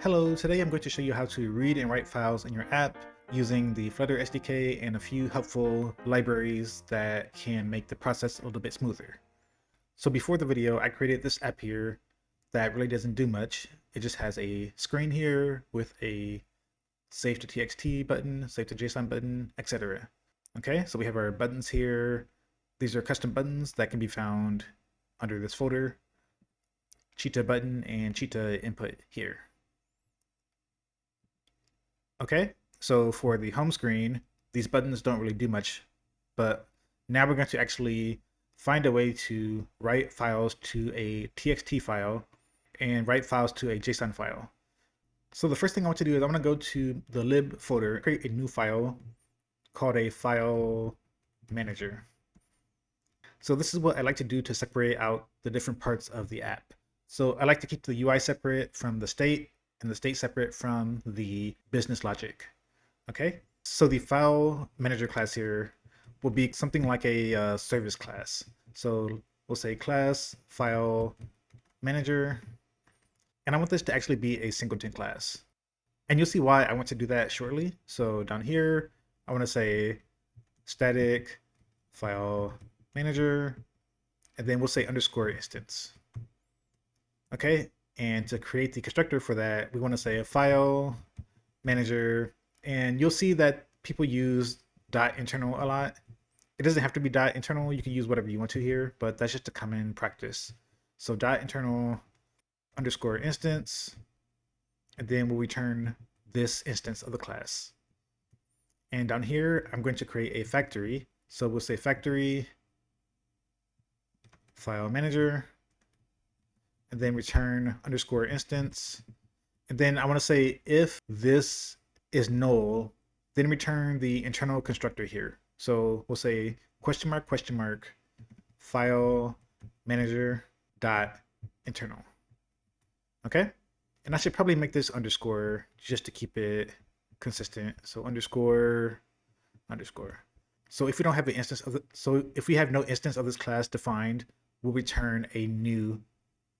Hello, today I'm going to show you how to read and write files in your app using the Flutter SDK and a few helpful libraries that can make the process a little bit smoother. So before the video, I created this app here that really doesn't do much. It just has a screen here with a save to TXT button, save to JSON button, etc. Okay, so we have our buttons here. These are custom buttons that can be found under this folder. Cheetah button and cheetah input here. Okay, so for the home screen, these buttons don't really do much, but now we're going to actually find a way to write files to a TXT file and write files to a JSON file. So the first thing I want to do is I want to go to the lib folder, create a new file called a file manager. So this is what I like to do to separate out the different parts of the app. So I like to keep the UI separate from the state and the state separate from the business logic. Okay, so the file manager class here will be something like a service class. So we'll say class file manager, and I want this to actually be a singleton class. And you'll see why I want to do that shortly. So down here, I want to say static file manager, and then we'll say underscore instance. Okay, and to create the constructor for that, we want to say a file manager, and you'll see that people use .internal a lot. It doesn't have to be .internal, you can use whatever you want to here, but that's just a common practice. So .internal underscore instance, and then we'll return this instance of the class. And down here, I'm going to create a factory. So we'll say factory file manager, and then return underscore instance. And then I want to say if this is null, then return the internal constructor here. So we'll say question mark file manager dot internal. Okay, and I should probably make this underscore just to keep it consistent. So underscore. So if we don't have an instance of if we have no instance of this class defined, we'll return a new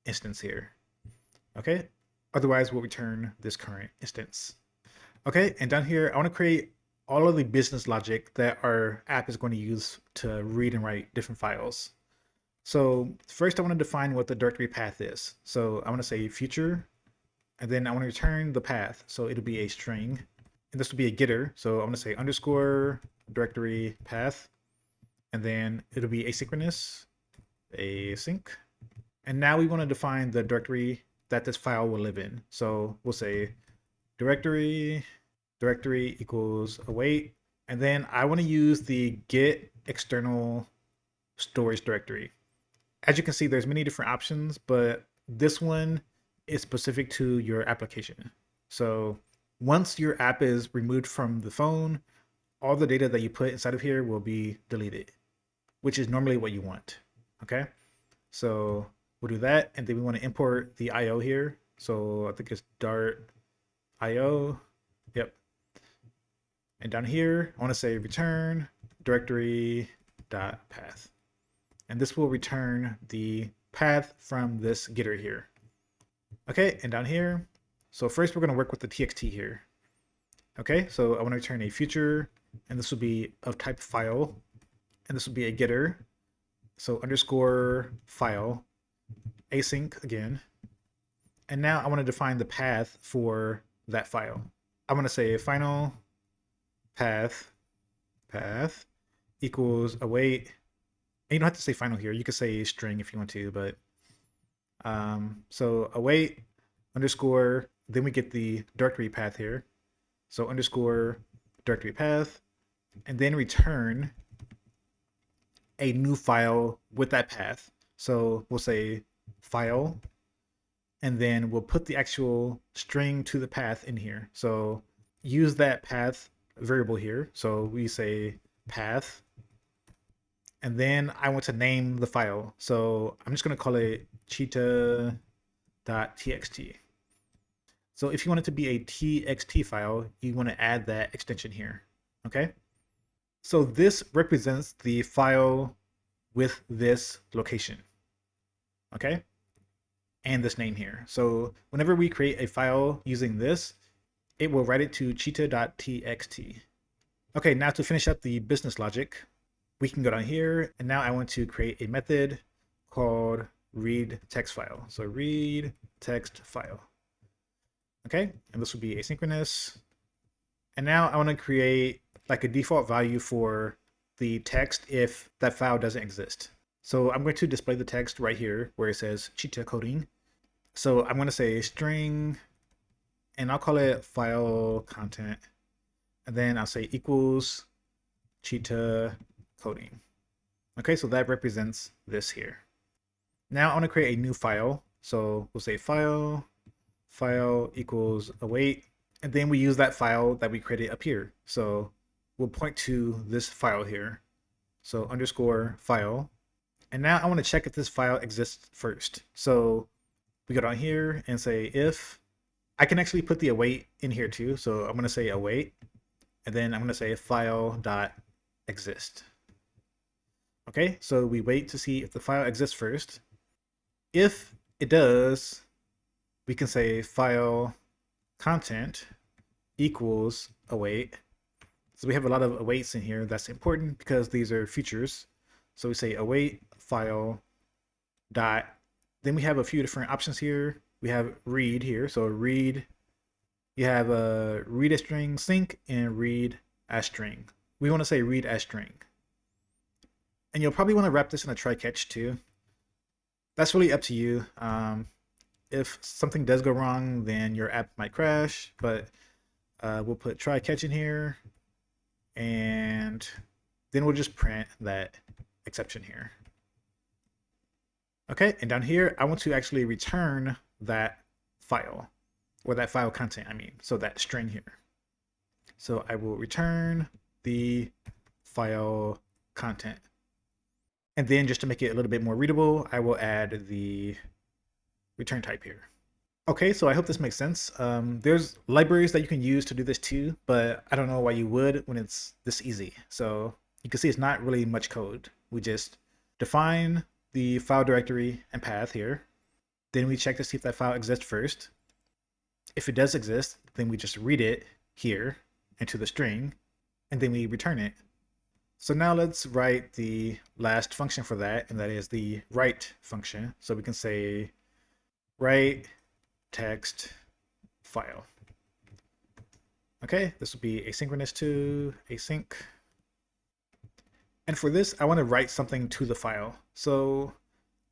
instance here. Okay, otherwise we'll return this current instance. Okay, and down here I want to create all of the business logic that our app is going to use to read and write different files. So first I want to define what the directory path is. So I want to say future, and then I want to return the path. So it'll be a string, and this will be a getter. So I want to say underscore directory path, and then it'll be asynchronous, async. And now we want to define the directory that this file will live in. So we'll say directory equals await, and then I want to use the get external storage directory. As you can see, there's many different options, but this one is specific to your application. So once your app is removed from the phone, all the data that you put inside of here will be deleted, which is normally what you want. Okay, so we'll do that, and then we want to import the IO here. So I think it's Dart IO. Yep. And down here, I want to say return directory dot path, and this will return the path from this getter here. Okay, and down here, so first we're going to work with the TXT here. Okay, so I want to return a future, and this will be of type file, and this will be a getter. So underscore file, async again. And now I want to define the path for that file. I want to say final path equals await. And you don't have to say final here. You could say string if you want to, but so await underscore, then we get the directory path here. So underscore directory path, and then return a new file with that path. So we'll say file, and then we'll put the actual string to the path in here. So use that path variable here. So we say path, and then I want to name the file. So I'm just going to call it cheetah.txt. So if you want it to be a txt file, you want to add that extension here. Okay, so this represents the file with this location. Okay, and this name here. So whenever we create a file using this, it will write it to cheetah.txt. Okay, now to finish up the business logic, we can go down here, and now I want to create a method called read text file. So read text file. Okay, and this will be asynchronous. And now I want to create like a default value for the text if that file doesn't exist. So I'm going to display the text right here where it says cheetah coding. So I'm going to say string, and I'll call it file content. And then I'll say equals cheetah coding. Okay, so that represents this here. Now I want to create a new file. So we'll say file equals await. And then we use that file that we created up here. So we'll point to this file here. So underscore file. And now I want to check if this file exists first. So we go down here and say if. I can actually put the await in here too. So I'm going to say await. And then I'm going to say file.exist. Okay, so we wait to see if the file exists first. If it does, we can say file content equals await. So we have a lot of awaits in here. That's important because these are features. So we say await file dot. Then we have a few different options here. We have read here. So read, you have a read as string sync and read as string. We want to say read as string. And you'll probably want to wrap this in a try catch too. That's really up to you. If something does go wrong, then your app might crash, but we'll put try catch in here, and then we'll just print that exception here. Okay, and down here, I want to actually return that file, or that file content, I mean, so that string here. So I will return the file content. And then just to make it a little bit more readable, I will add the return type here. Okay, so I hope this makes sense. There's libraries that you can use to do this too, but I don't know why you would when it's this easy. So you can see it's not really much code. We just define the file directory and path here. Then we check to see if that file exists first. If it does exist, then we just read it here into the string, and then we return it. So now let's write the last function for that, and that is the write function. So we can say write text file. Okay, this will be asynchronous to async. And for this, I want to write something to the file. So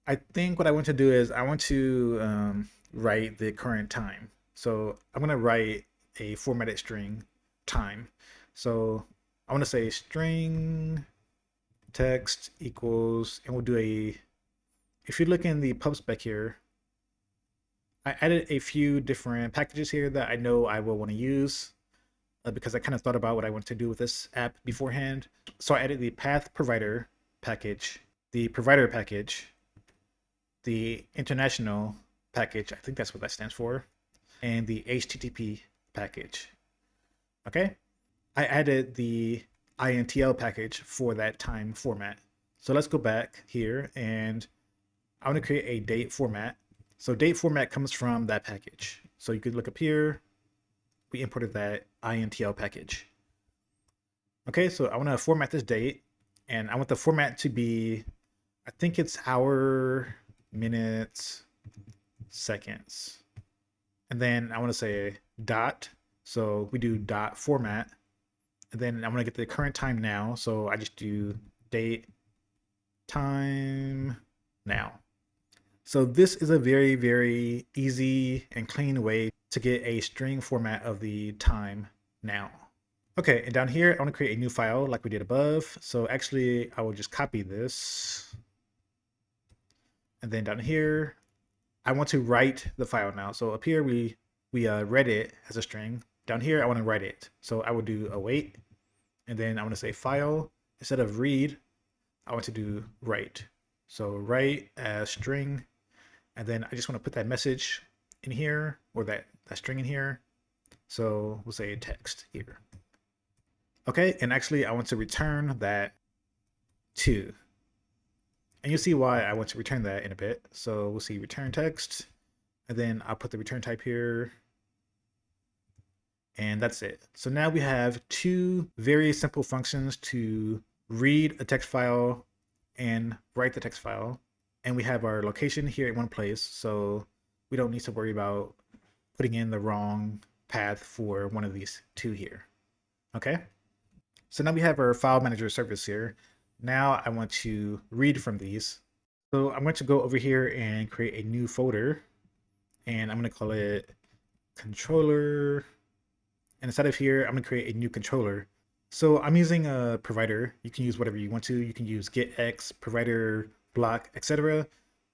I think what I want to do is I want to write the current time. So I'm going to write a formatted string time. So I want to say string text equals, and we'll do a, if you look in the pub spec here, I added a few different packages here that I know I will want to use because I kind of thought about what I want to do with this app beforehand. So I added the path provider package, the provider package, the international package, I think that's what that stands for, and the HTTP package. Okay, I added the intl package for that time format. So let's go back here, and I want to create a date format. So date format comes from that package. So you could look up here, we imported that intl package. Okay, so I want to format this date, and I want the format to be, I think it's hour, minutes, seconds. And then I want to say dot. So we do dot format. And then I want to get the current time now. So I just do date time now. So this is a very, very easy and clean way to get a string format of the time now. Okay, and down here, I want to create a new file like we did above. So actually, I will just copy this. And then down here, I want to write the file now. So up here, we read it as a string. Down here, I want to write it. So I will do await, and then I want to say file. Instead of read, I want to do write. So write as string, and then I just want to put that message in here, or that string in here. So we'll say text here. Okay, and actually I want to return that too. And you'll see why I want to return that in a bit. So we'll see return text, and then I'll put the return type here, and that's it. So now we have two very simple functions to read a text file and write the text file. And we have our location here in one place, so we don't need to worry about putting in the wrong path for one of these two here. Okay? So now we have our file manager service here. Now I want to read from these. So I'm going to go over here and create a new folder, and I'm going to call it controller. And inside of here, I'm going to create a new controller. So I'm using a provider. You can use whatever you want to. You can use getX, provider, block, etc.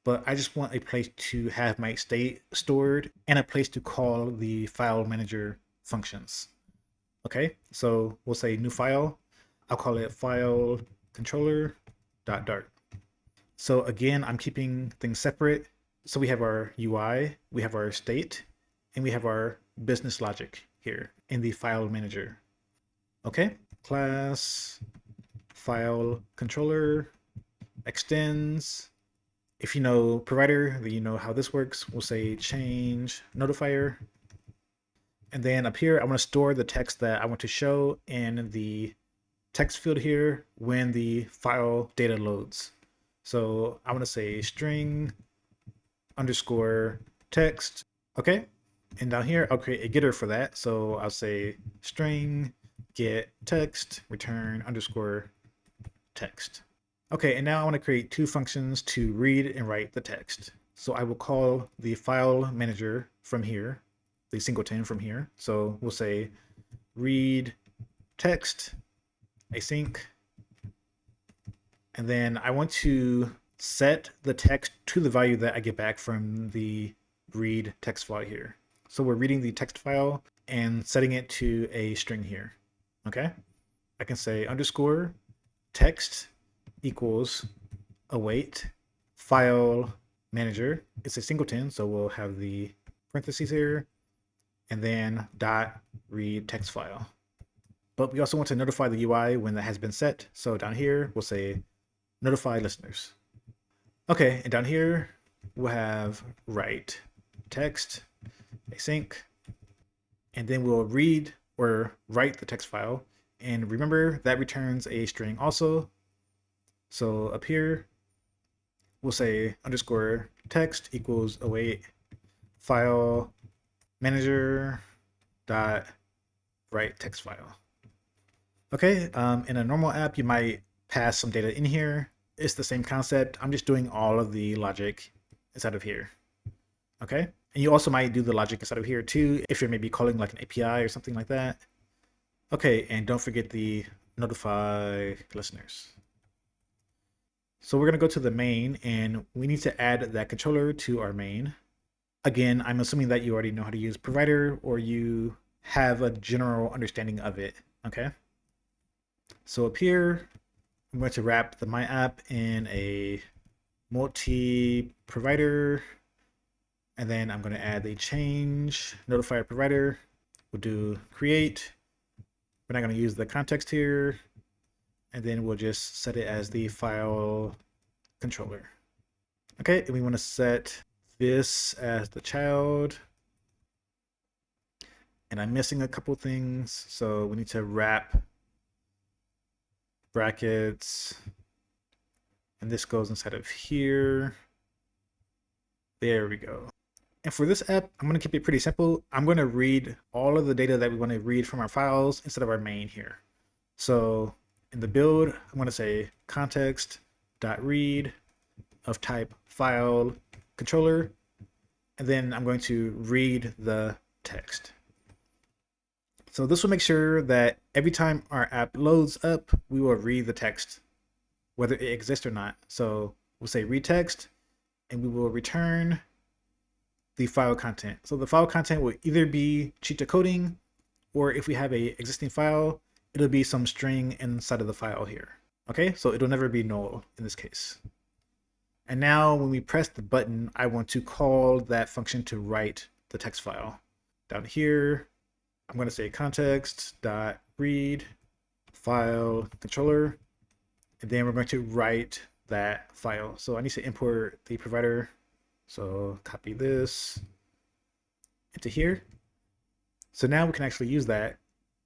But I just want a place to have my state stored and a place to call the file manager functions. Okay, so we'll say new file. I'll call it file controller.dart. So again, I'm keeping things separate. So we have our UI, we have our state, and we have our business logic here in the file manager. Okay, class file controller extends. If you know provider, then you know how this works. We'll say change notifier. And then up here, I want to store the text that I want to show in the text field here when the file data loads. So I want to say string underscore text. Okay. And down here, I'll create a getter for that. So I'll say string get text return underscore text. Okay, and now I want to create two functions to read and write the text. So I will call the file manager from here, the singleton from here. So we'll say read text async. And then I want to set the text to the value that I get back from the read text file here. So we're reading the text file and setting it to a string here. Okay, I can say underscore text equals await file manager. It's a singleton, so we'll have the parentheses here, and then dot read text file. But we also want to notify the UI when that has been set. So down here, we'll say notify listeners. Okay, and down here, we'll have write text async, and then we'll read or write the text file. And remember that returns a string also. So up here, we'll say underscore text equals await file manager dot write text file. Okay, in a normal app, you might pass some data in here. It's the same concept. I'm just doing all of the logic inside of here. Okay, and you also might do the logic inside of here too, if you're maybe calling like an API or something like that. Okay, and don't forget the notify listeners. So we're gonna go to the main, and we need to add that controller to our main. Again, I'm assuming that you already know how to use provider or you have a general understanding of it, okay? So up here, I'm going to wrap the my app in a multi-provider, and then I'm going to add the change notifier provider. We'll do create. We're not going to use the context here, and then we'll just set it as the file controller. Okay, and we want to set this as the child. And I'm missing a couple things, so we need to wrap brackets, and this goes inside of here. There we go. And for this app, I'm going to keep it pretty simple. I'm going to read all of the data that we want to read from our files instead of our main here. So in the build, I'm going to say context.read of type file controller, and then I'm going to read the text. So this will make sure that every time our app loads up, we will read the text, whether it exists or not. So we'll say read text, and we will return the file content. So the file content will either be cheat decoding, or if we have a existing file, it'll be some string inside of the file here. Okay, so it'll never be null in this case. And now when we press the button, I want to call that function to write the text file. Down here, I'm going to say context.read file controller, and then we're going to write that file. So I need to import the provider. So copy this, into here. So now we can actually use that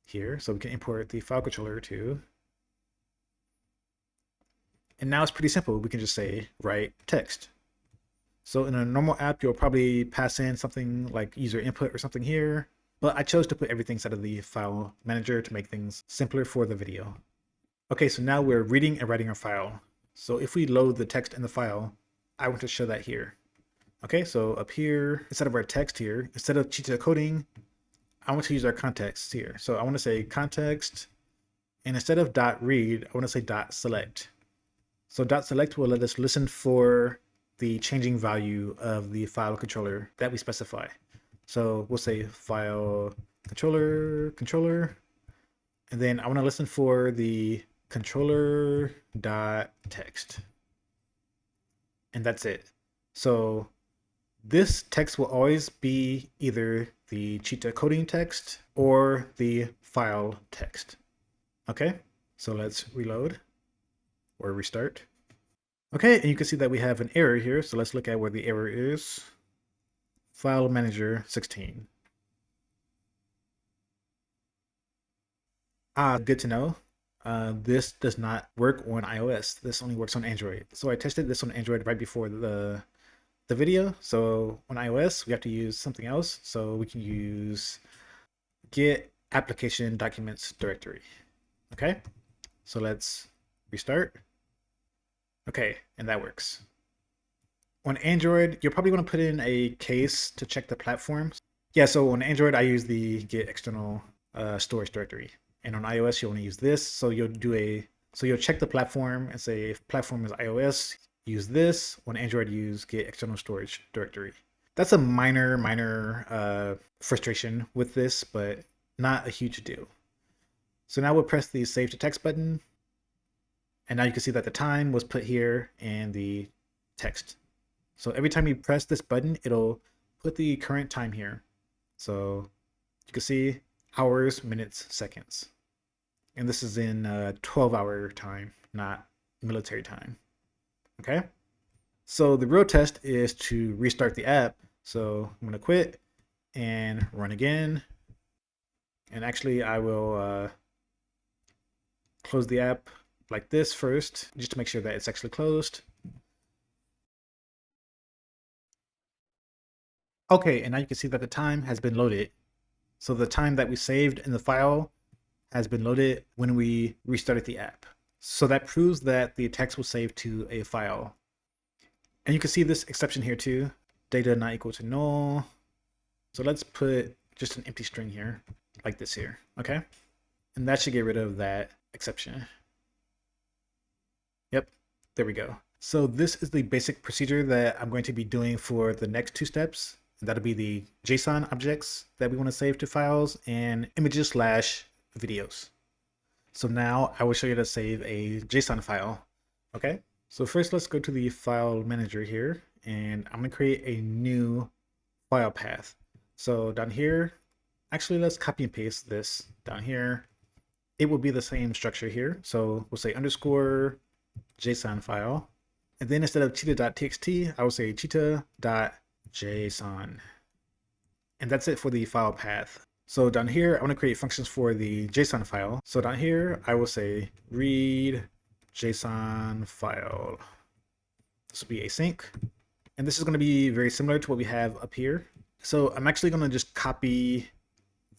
here. So we can import the file controller too. And now it's pretty simple. We can just say write text. So in a normal app, you'll probably pass in something like user input or something here, but I chose to put everything inside of the file manager to make things simpler for the video. Okay, so now we're reading and writing our file. So if we load the text in the file, I want to show that here. Okay, so up here, instead of our text here, instead of cheetah coding, I want to use our context here. So I want to say context, and instead of .read, I want to say .select. So .select will let us listen for the changing value of the file controller that we specify. So we'll say file controller, and then I want to listen for the controller.text. And that's it. So this text will always be either the cheetah coding text or the file text. Okay, so let's reload or restart. Okay, and you can see that we have an error here. So let's look at where the error is. File manager 16. Good to know. This does not work on iOS. This only works on Android. So I tested this on Android right before the video. So on iOS, we have to use something else. So we can use get application documents directory. Okay, so let's restart. Okay, and that works. On Android, you're probably going to put in a case to check the platforms. Yeah, so on Android, I use the get external storage directory. And on iOS, you want to use this. So you'll check the platform and say if platform is iOS, use this. On Android, use get external storage directory. That's a minor frustration with this, but not a huge deal. So now we'll press the save to text button. And now you can see that the time was put here and the text. So every time you press this button, it'll put the current time here. So you can see hours, minutes, seconds. And this is in 12-hour time, not military time. Okay. So the real test is to restart the app. So I'm going to quit and run again. And actually I will close the app like this first, just to make sure that it's actually closed. Okay, and now you can see that the time has been loaded. So the time that we saved in the file has been loaded when we restarted the app. So that proves that the text was saved to a file. And you can see this exception here too, data not equal to null. So let's put just an empty string here, like this here, okay? And that should get rid of that exception. Yep, there we go. So this is the basic procedure that I'm going to be doing for the next two steps. That'll be the JSON objects that we want to save to files and images/videos. So now I will show you how to save a JSON file. Okay, so first let's go to the file manager here, and I'm going to create a new file path. So down here, actually let's copy and paste this down here. It will be the same structure here. So we'll say underscore JSON file. And then instead of cheetah.txt, I will say cheetah.json. And that's it for the file path. So down here, I want to create functions for the JSON file. So down here, I will say read JSON file. This will be async. And this is going to be very similar to what we have up here. So I'm actually going to just copy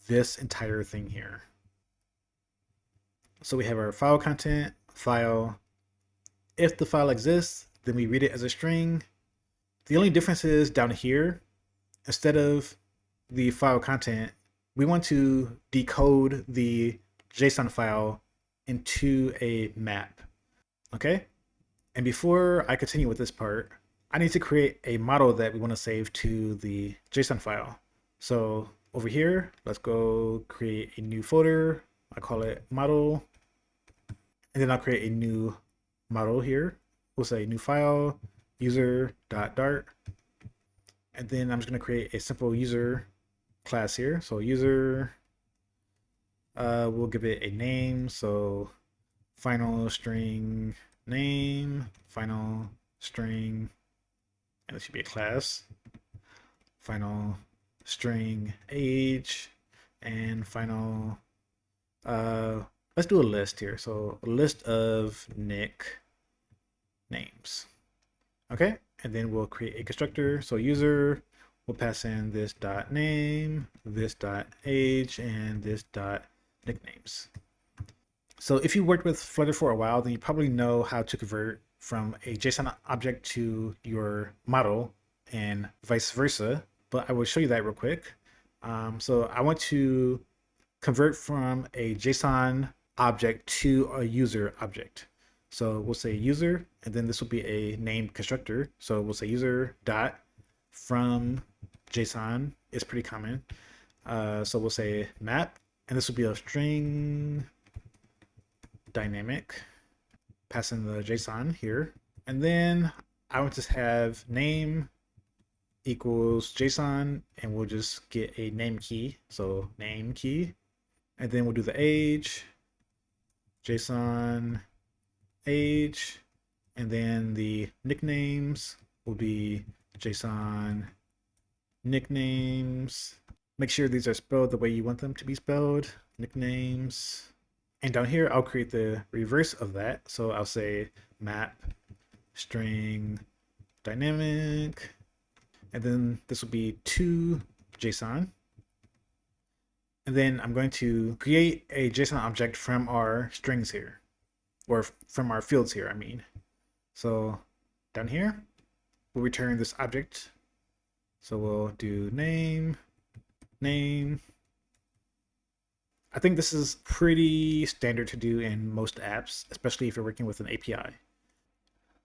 this entire thing here. So we have our file content, file. If the file exists, then we read it as a string. The only difference is down here, instead of the file content, we want to decode the JSON file into a map. Okay? And before I continue with this part, I need to create a model that we want to save to the JSON file. So over here, let's go create a new folder. I call it model. And then I'll create a new model here. We'll say new file, user.dart. And then I'm just going to create a simple user class here. So user, we'll give it a name. So final string name, final string, and it should be a class, final string age, and final, let's do a list here. So a list of nick names. Okay, and then we'll create a constructor. So user, we'll pass in this dot name, this dot age, and this dot nicknames. So if you worked with Flutter for a while, then you probably know how to convert from a JSON object to your model and vice versa. But I will show you that real quick. So I want to convert from a JSON object to a user object. So we'll say user, and then this will be a named constructor. So we'll say user dot from JSON. It's pretty common. So we'll say map, and this will be a string dynamic, pass in the JSON here. And then I want to have name equals JSON, and we'll just get a name key. So name key, and then we'll do the age, JSON age, and then the nicknames will be JSON nicknames. Make sure these are spelled the way you want them to be spelled, nicknames. And down here, I'll create the reverse of that. So I'll say map string dynamic, and then this will be to JSON. And then I'm going to create a JSON object from our strings here, or from our fields here, I mean. So down here, we'll return this object. So we'll do name. I think this is pretty standard to do in most apps, especially if you're working with an API.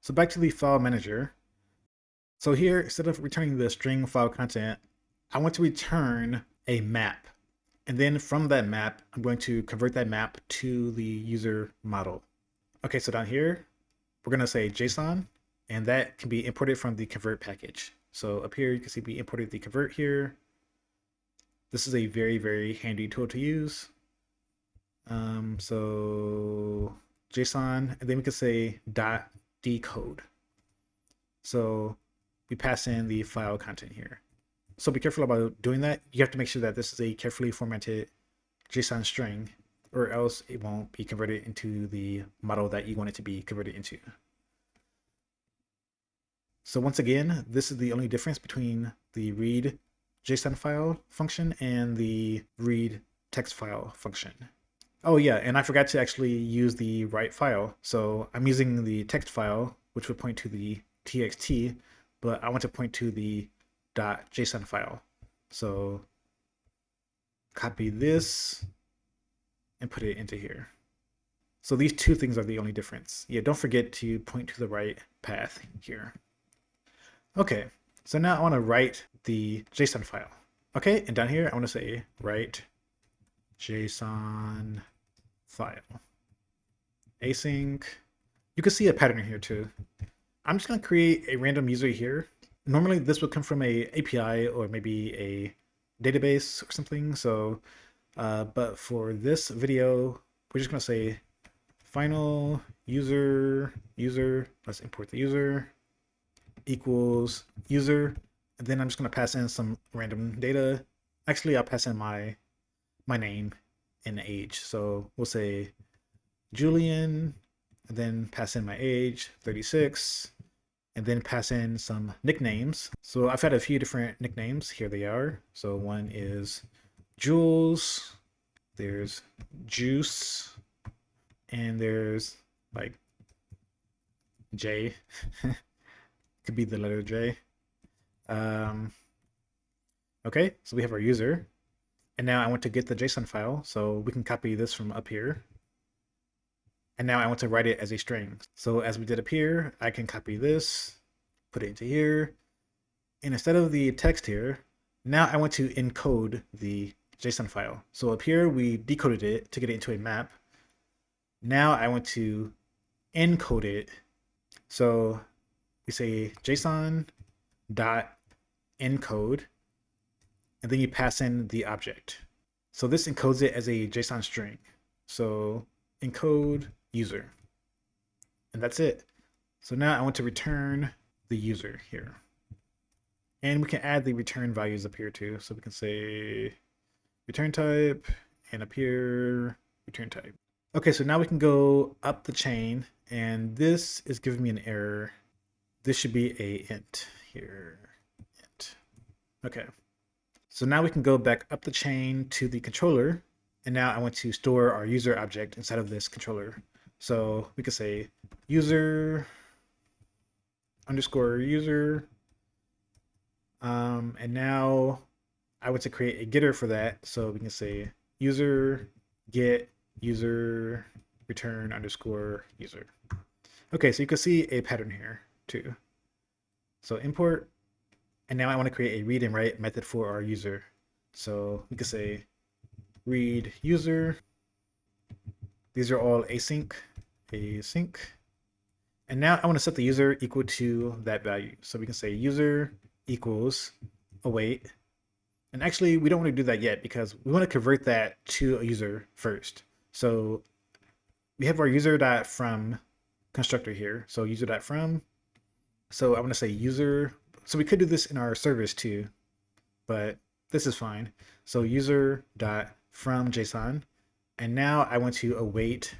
So back to the file manager. So here, instead of returning the string file content, I want to return a map. And then from that map, I'm going to convert that map to the user model. Okay, so down here, we're going to say JSON, and that can be imported from the convert package. So up here, you can see we imported the convert here. This is a very, very handy tool to use. So JSON, and then we can say dot decode. So we pass in the file content here. So be careful about doing that. You have to make sure that this is a carefully formatted JSON string, or else it won't be converted into the model that you want it to be converted into. So once again, this is the only difference between the read JSON file function and the read text file function. Oh yeah, and I forgot to actually use the write file. So I'm using the text file, which would point to the txt, but I want to point to the .json file. So copy this and put it into here. So these two things are the only difference. Yeah, don't forget to point to the right path here. Okay, so now I want to write the JSON file. Okay, and down here I want to say write JSON file. Async. You can see a pattern here too. I'm just going to create a random user here. Normally this would come from a API or maybe a database or something. So, but for this video, we're just going to say final user, let's import the user, equals user. And then I'm just going to pass in some random data. Actually, I'll pass in my name and age. So we'll say Julian, and then pass in my age, 36, and then pass in some nicknames. So I've had a few different nicknames. Here they are. So one is Jules, there's Juice, and there's like J. Could be the letter J. Okay, so we have our user. And now I want to get the JSON file, so we can copy this from up here. And now I want to write it as a string. So as we did up here, I can copy this, put it into here. And instead of the text here, now I want to encode the JSON file. So up here, we decoded it to get it into a map. Now I want to encode it. So we say JSON dot encode, and then you pass in the object. So this encodes it as a JSON string. So encode user, and that's it. So now I want to return the user here. And we can add the return values up here too. So we can say return type, and up here, return type. Okay, so now we can go up the chain, and this is giving me an error. This should be a int here, int. Okay, so now we can go back up the chain to the controller, and now I want to store our user object inside of this controller. So we could say user underscore user, and now I want to create a getter for that. So we can say user get user return underscore user. Okay, so you can see a pattern here too. So import, and now I want to create a read and write method for our user. So we can say read user. These are all async. And now I want to set the user equal to that value. So we can say user equals await. And actually, we don't want to do that yet because we want to convert that to a user first. So we have our user.from constructor here. So user.from. So I want to say user. So we could do this in our service too, but this is fine. So user.from JSON. And now I want to await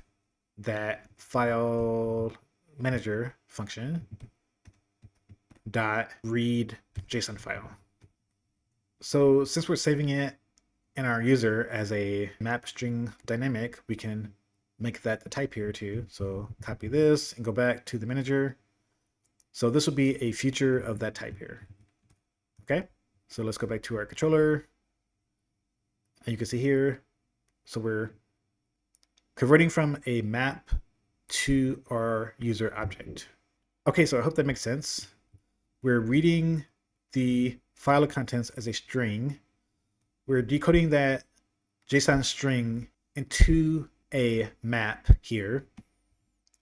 that file manager function dot read JSON file. So since we're saving it in our user as a map string dynamic, we can make that the type here too. So copy this and go back to the manager. So this will be a feature of that type here. Okay, so let's go back to our controller. And you can see here, so we're converting from a map to our user object. Okay, so I hope that makes sense. We're reading the file of contents as a string. We're decoding that JSON string into a map here,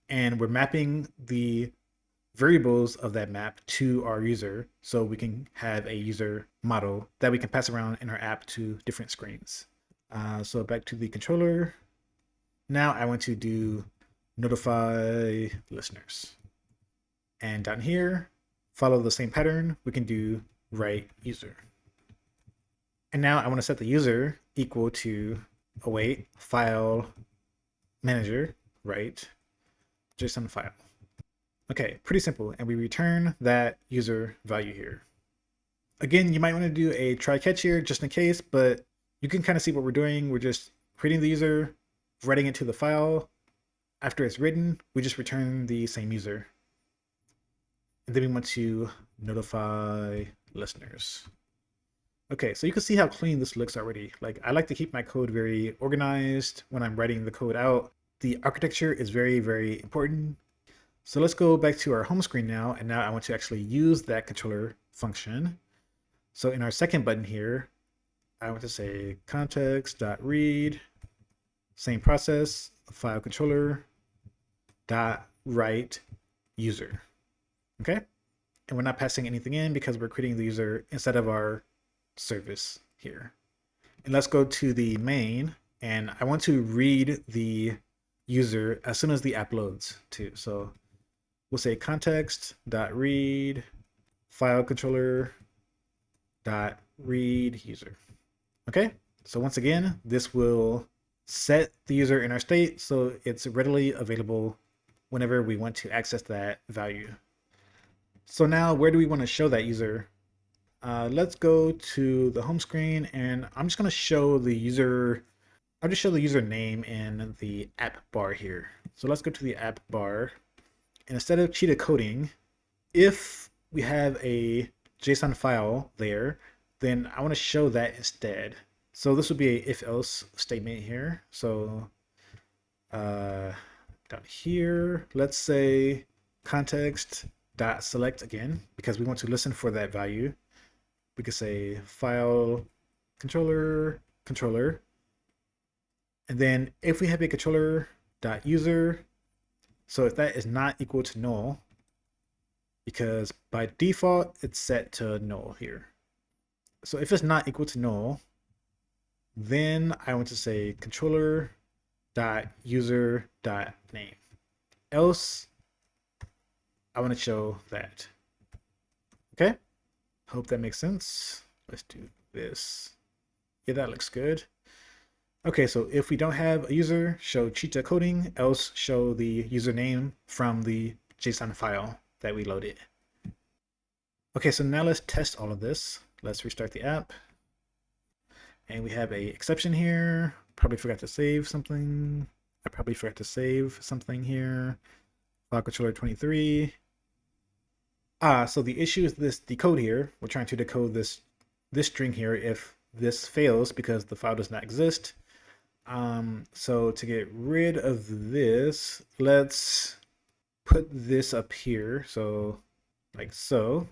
and we're mapping the variables of that map to our user so we can have a user model that we can pass around in our app to different screens. So back to the controller. Now I want to do notify listeners. And down here, follow the same pattern. We can do write user. And now I want to set the user equal to await file manager write JSON file. Okay, pretty simple. And we return that user value here. Again, you might want to do a try catch here just in case, but you can kind of see what we're doing. We're just creating the user, writing it to the file. After it's written, we just return the same user. And then we want to notify listeners. Okay, so you can see how clean this looks already. Like, I like to keep my code very organized when I'm writing the code out. The architecture is very, very important. So let's go back to our home screen now, and now I want to actually use that controller function. So in our second button here, I want to say context.read, same process, file controller dot write user. Okay, and we're not passing anything in because we're creating the user instead of our service here. And let's go to the main, and I want to read the user as soon as the app loads too. So we'll say context.read file controller dot read user. Okay, so once again, this will set the user in our state so it's readily available whenever we want to access that value. So now where do we want to show that user? Let's go to the home screen, and I'm just going to show the user. I'll just show the user name in the app bar here. So let's go to the app bar, and instead of cheetah coding, if we have a JSON file there, then I want to show that instead. So this would be a if-else statement here. So down here, let's say context.select again, because we want to listen for that value. We could say file controller, and then if we have a controller.user, so if that is not equal to null, because by default it's set to null here. So if it's not equal to null, then I want to say controller.user.name. Else, I want to show that. Okay. Hope that makes sense. Let's do this. Yeah, that looks good. Okay, so if we don't have a user, show cheetah coding, else show the username from the JSON file that we loaded. Okay, so now let's test all of this. Let's restart the app. And we have a exception here. Probably forgot to save something. I probably forgot to save something here. File controller 23. So the issue is this decode here. We're trying to decode this string here if this fails because the file does not exist. So to get rid of this, let's put this up here. So like so.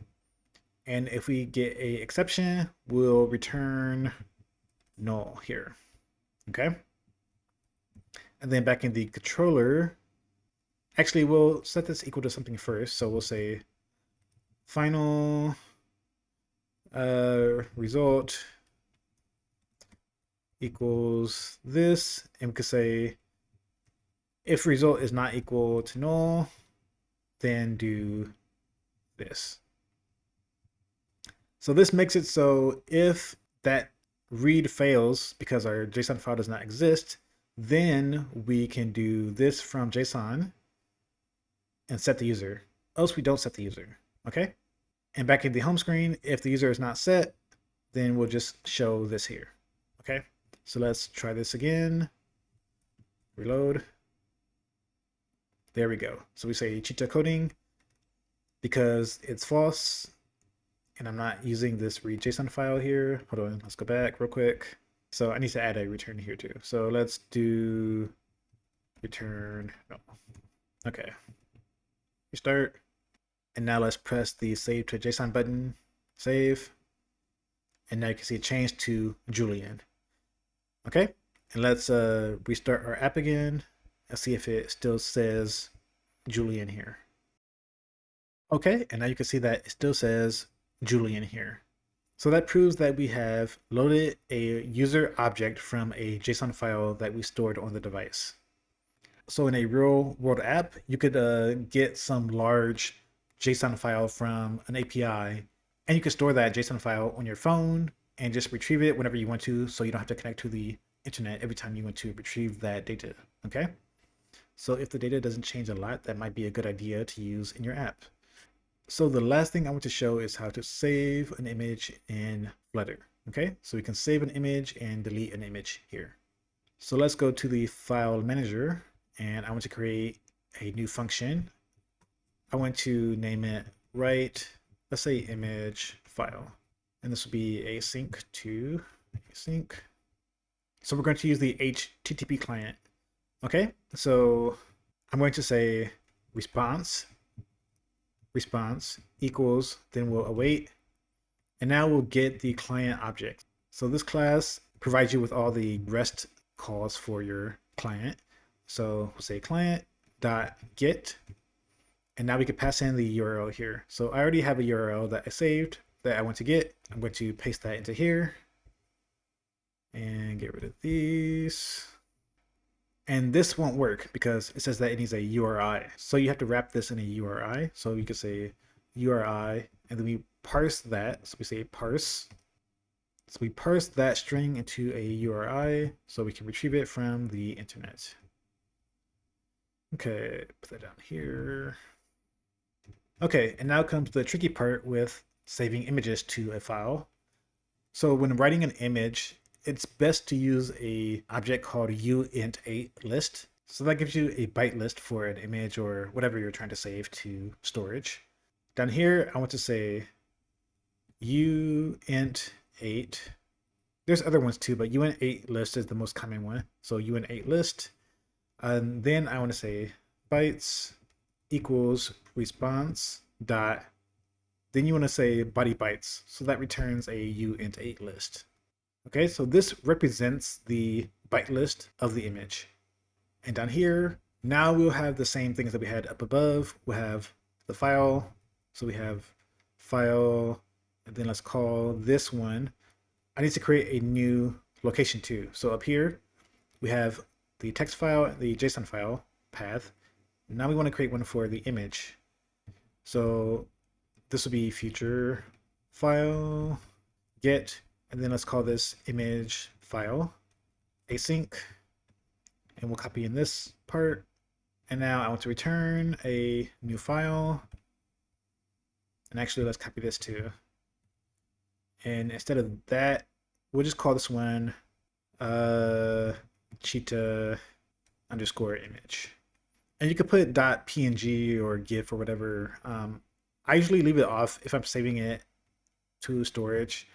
And if we get a exception, we'll return null here. Okay. And then back in the controller, actually we'll set this equal to something first. So we'll say final result equals this, and we could say if result is not equal to null, then do this. So this makes it so if that read fails because our JSON file does not exist, then we can do this from JSON and set the user. Else we don't set the user. Okay? And back in the home screen, if the user is not set, then we'll just show this here. Okay? So let's try this again. Reload. There we go. So we say cheetah coding because it's false and I'm not using this read JSON file here. Hold on, let's go back real quick. So I need to add a return here too. So let's do return, no. Okay, restart. And now let's press the save to JSON button, save. And now you can see it changed to Julian. Okay, and let's restart our app again and see if it still says Julian here. Okay, and now you can see that it still says Julian here. So that proves that we have loaded a user object from a JSON file that we stored on the device. So in a real world app, you could get some large JSON file from an API, and you can store that JSON file on your phone and just retrieve it whenever you want to, so you don't have to connect to the internet every time you want to retrieve that data, okay? So if the data doesn't change a lot, that might be a good idea to use in your app. So the last thing I want to show is how to save an image in Flutter, okay? So we can save an image and delete an image here. So let's go to the file manager, and I want to create a new function. I want to name it write, let's say image file. And this will be async to async. So we're going to use the HTTP client. Okay, so I'm going to say response equals, then we'll await, and now we'll get the client object. So this class provides you with all the REST calls for your client. So we'll say client.get, and now we can pass in the URL here. So I already have a URL that I saved that I want to get. I'm going to paste that into here and get rid of these. And this won't work because it says that it needs a URI. So you have to wrap this in a URI. So you could say URI, and then we parse that. So we say parse. So we parse that string into a URI so we can retrieve it from the internet. Okay, put that down here. Okay, and now comes the tricky part with saving images to a file. So when writing an image, it's best to use a object called uint8list. So that gives you a byte list for an image or whatever you're trying to save to storage. Down here, I want to say uint8. There's other ones too, but uint8list is the most common one. So uint8list. And then I want to say bytes equals response dot. Then you want to say body bytes. So that returns a uint8 list. Okay, so this represents the byte list of the image. And down here, now we'll have the same things that we had up above. We'll have the file. So we have file, and then let's call this one. I need to create a new location too. So up here, we have the text file, the JSON file path. Now we want to create one for the image. So this will be future file, get, and then let's call this image file, async, and we'll copy in this part. And now I want to return a new file. And actually, let's copy this too. And instead of that, we'll just call this one cheetah underscore image. And you could put .png or GIF or whatever. I usually leave it off if I'm saving it to storage.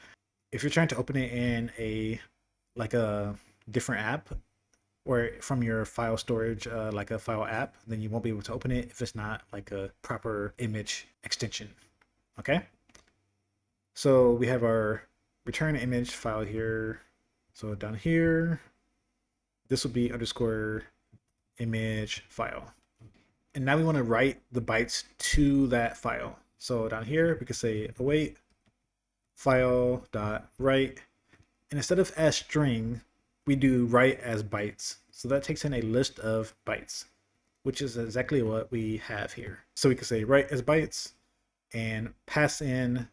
If you're trying to open it in a different app or from your file storage, like a file app, then you won't be able to open it if it's not like a proper image extension. Okay. So we have our return image file here. So down here, this will be underscore image file. And now we want to write the bytes to that file. So down here, we can say await file dot write. And instead of as string, we do write as bytes. So that takes in a list of bytes, which is exactly what we have here. So we can say write as bytes and pass in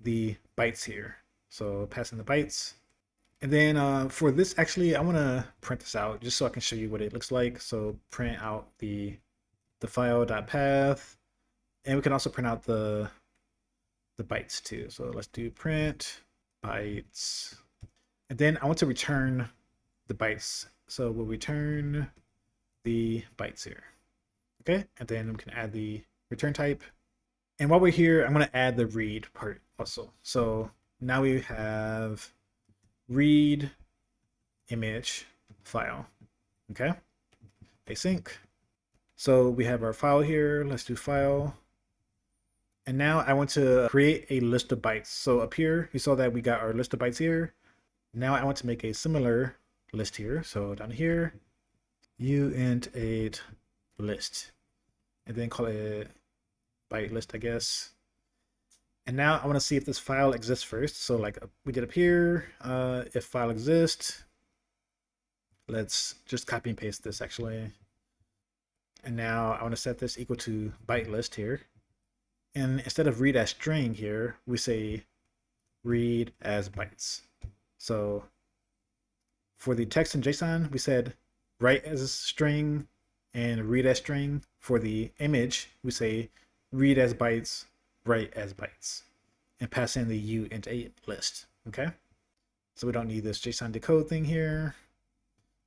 the bytes here. So pass in the bytes. And then for this, actually, I want to print this out just so I can show you what it looks like. So print out the file.path, and we can also print out the bytes too. So let's do print bytes. And then I want to return the bytes. So we'll return the bytes here. Okay, and then we can add the return type. And while we're here, I'm going to add the read part also. So now we have read image file. Okay, async. So we have our file here. Let's do file. And now I want to create a list of bytes. So up here, you saw that we got our list of bytes here. Now I want to make a similar list here. So down here, uint8 list, and then call it byte list, I guess. And now I want to see if this file exists first. So like we did up here, if file exists, let's just copy and paste this actually. And now I want to set this equal to byte list here. And instead of read as string here, we say read as bytes. So for the text in JSON, we said write as a string and read as string. For the image, we say read as bytes, write as bytes, and pass in the uint8 list. Okay, so we don't need this JSON decode thing here.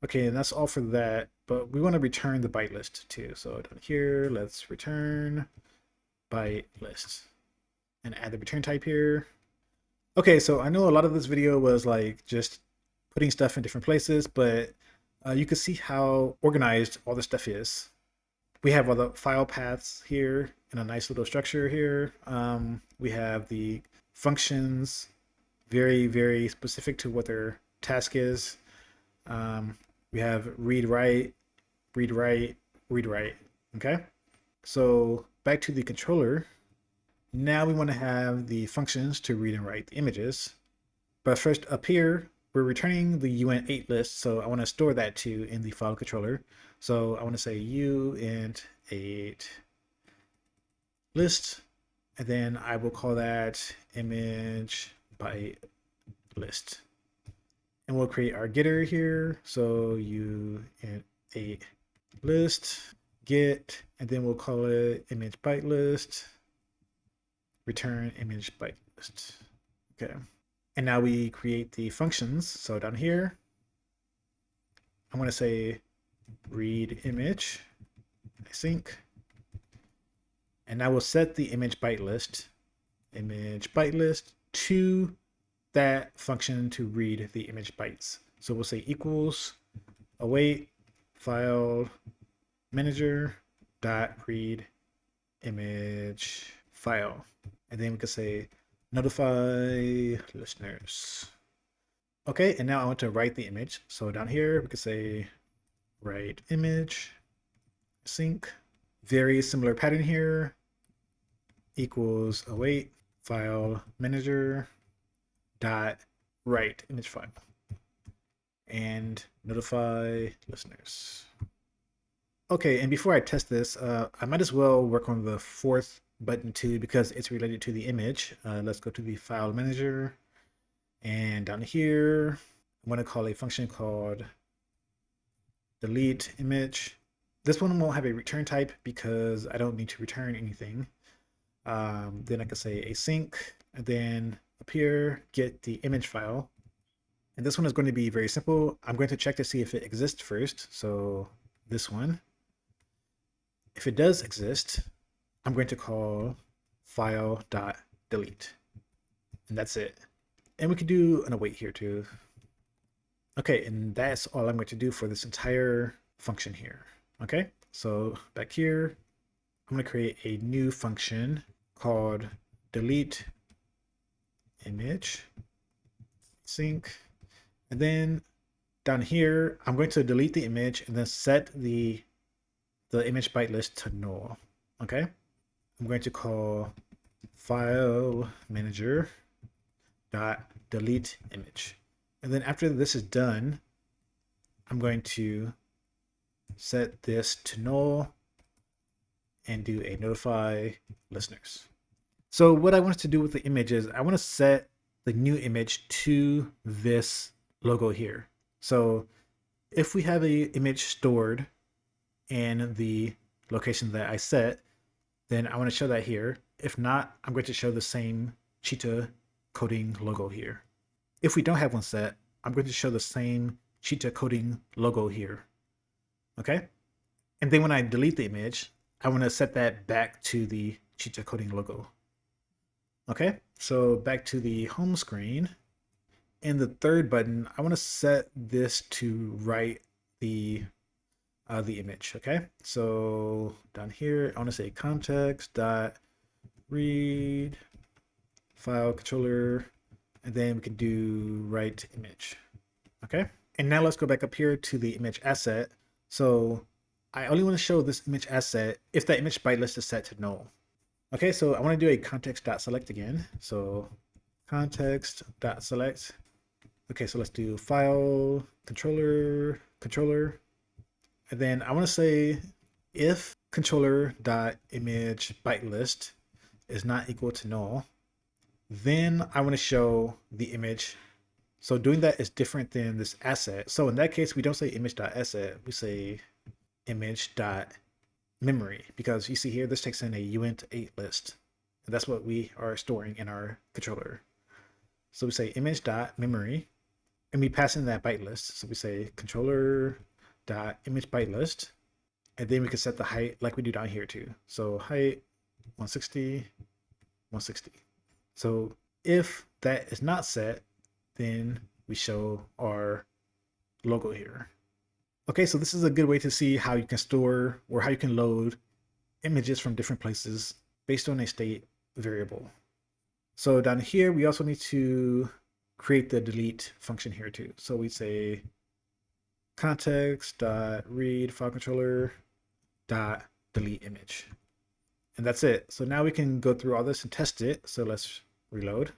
Okay, and that's all for that, but we want to return the byte list too. So down here, let's return byte list and add the return type here. Okay, so I know a lot of this video was like just putting stuff in different places, but you can see how organized all this stuff is. We have all the file paths here in a nice little structure here. We have the functions, very, very specific to what their task is. We have read, write, read, write, read, write. Okay, so back to the controller. Now we want to have the functions to read and write the images. But first up here, we're returning the uint8 list. So I want to store that too in the file controller. So I want to say uint8 list, and then I will call that image byte list. And we'll create our getter here. So uint8 list get, and then we'll call it image byte list, return image byte list. Okay. And now we create the functions. So down here, I'm going to say read image async, and now we'll set the image byte list to that function to read the image bytes. So we'll say equals await file manager dot read image file, and then we can say notify listeners. Okay, and now I want to write the image. So down here we can say write image sync. Very similar pattern here. Equals await file manager dot write image file and notify listeners. Okay, and before I test this, I might as well work on the fourth button 2 because it's related to the image. Let's go to the file manager, and down here, I'm going to call a function called delete image. This one won't have a return type because I don't need to return anything. Then I can say async, and then up here, get the image file. And this one is going to be very simple. I'm going to check to see if it exists first. So this one, if it does exist, I'm going to call file.delete. And that's it. And we can do an await here too. Okay, and that's all I'm going to do for this entire function here. Okay, so back here, I'm going to create a new function called delete image sync. And then down here, I'm going to delete the image and then set the image byte list to null. Okay, I'm going to call file manager dot delete image. And then after this is done, I'm going to set this to null and do a notify listeners. So what I want to do with the image is I want to set the new image to this logo here. So if we have an image stored in the location that I set, then I want to show that here. If not, I'm going to show the same cheetah coding logo here. If we don't have one set, I'm going to show the same cheetah coding logo here. Okay? And then when I delete the image, I want to set that back to the cheetah coding logo. Okay, so back to the home screen. In the third button, I want to set this to write the image. Okay, so down here, I want to say context dot read file controller, and then we can do write image. Okay, and now let's go back up here to the image asset. So I only want to show this image asset if that image byte list is set to null. Okay, so I want to do a context.select again. So context.select. Okay, so let's do file controller, and then I want to say if controller.image byte list is not equal to null, then I want to show the image. So doing that is different than this asset. So in that case, we don't say image.asset, we say image.memory, because you see here, this takes in a uint8 list. And that's what we are storing in our controller. So we say image.memory, and we pass in that byte list. So we say controller.image byte list, and then we can set the height like we do down here too. So height 160, 160. So if that is not set, then we show our logo here. Okay, so this is a good way to see how you can store or how you can load images from different places based on a state variable. So down here, we also need to create the delete function here too. So we say context.read file controller .delete image. And that's it. So now we can go through all this and test it. So let's reload.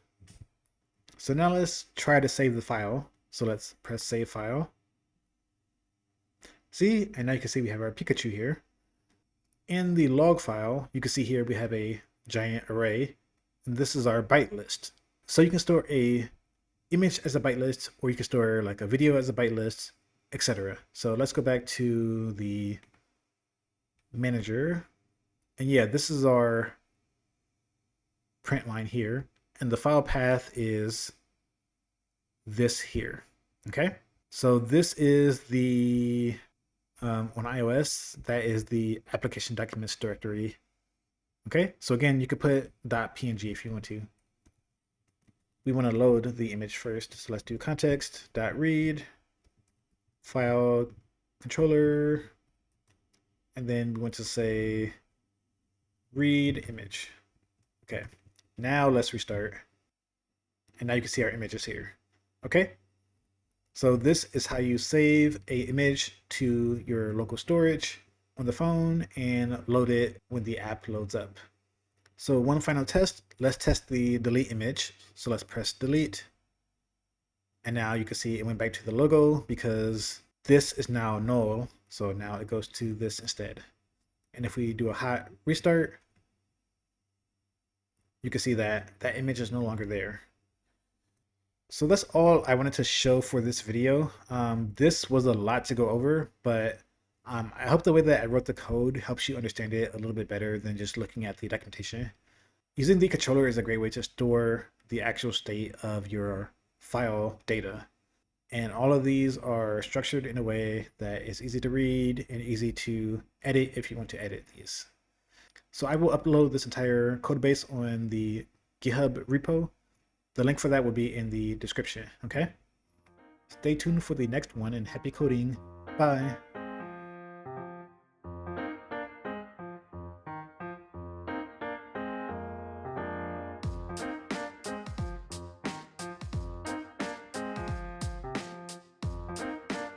So now let's try to save the file. So let's press save file. See, and now you can see we have our Pikachu here. In the log file, you can see here we have a giant array, and this is our byte list. So you can store a image as a byte list, or you can store like a video as a byte list, etc. So let's go back to the manager. And yeah, this is our print line here. And the file path is this here. Okay. So this is the, on iOS, that is the application documents directory. Okay. So again, you could put .png if you want to. We want to load the image first. So let's do context.read file controller. And then we want to say read image. Okay. Now let's restart. And now you can see our images here. Okay. So this is how you save a image to your local storage on the phone and load it when the app loads up. So one final test, let's test the delete image. So let's press delete. And now you can see it went back to the logo because this is now null. So now it goes to this instead. And if we do a hot restart, you can see that that image is no longer there. So that's all I wanted to show for this video. This was a lot to go over, but I hope the way that I wrote the code helps you understand it a little bit better than just looking at the documentation. Using the controller is a great way to store the actual state of your file data. And all of these are structured in a way that is easy to read and easy to edit if you want to edit these. So I will upload this entire code base on the GitHub repo. The link for that will be in the description, okay? Stay tuned for the next one and happy coding. Bye.